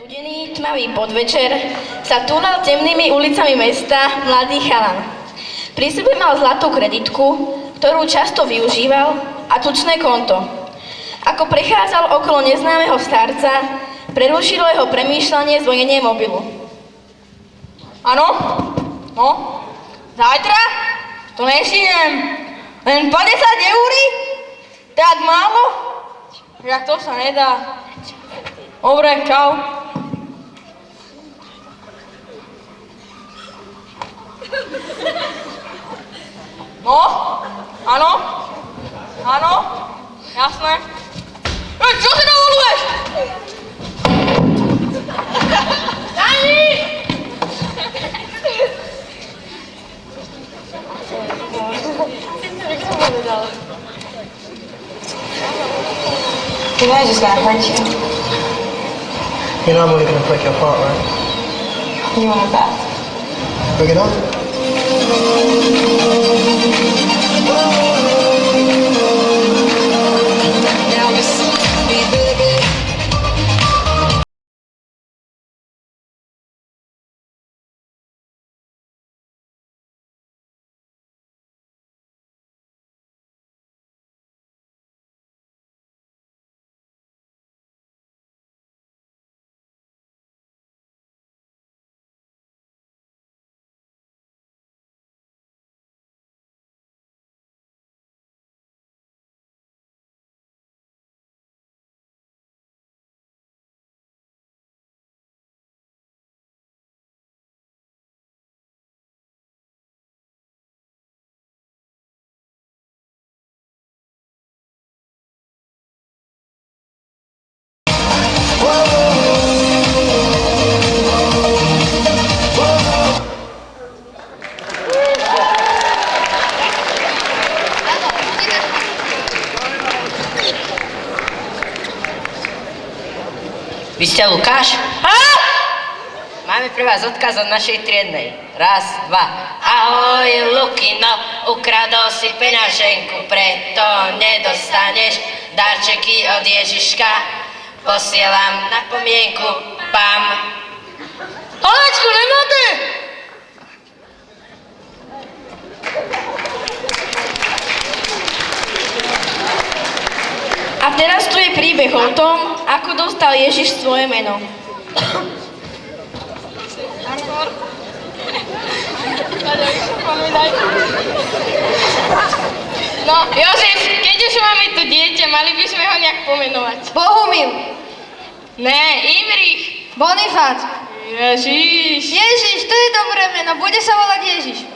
Studený, tmavý podvečer sa túlal temnými ulicami mesta mladý chalan. Pri sebe mal zlatú kreditku, ktorú často využíval, a tučné konto. Ako prechádzal okolo neznámeho starca, prerušilo jeho premýšľanie zvonenie mobilu. Áno? No? Zajtra? To nestihnem. Len 50 eur? Tak málo? Jak to sa nedá. Dobre, čau. No? Áno? Áno? Jasné. Čo si dovoluješ? Dani! You know it's just gonna hurt you. You know I'm only gonna break your heart, right? You want it back. Bring it on. Vy ste Lukáš? Máme pre vás odkaz od našej triednej. Raz, dva. Ahoj, Lukino, ukradol si peňaženku, preto nedostaneš darčeky od Ježiška. Posielam na pomienku, pam. Alečku, nemáte? A teraz tu je príbeh o tom, ako dostal Ježiš svoje meno. No, Jozef, keď už máme to dieťa, mali by sme ho nejak pomenovať. Bohumil. Ne, Imrich. Bonifác. Ježiš. Ježiš, to je dobré meno, bude sa volať Ježiš.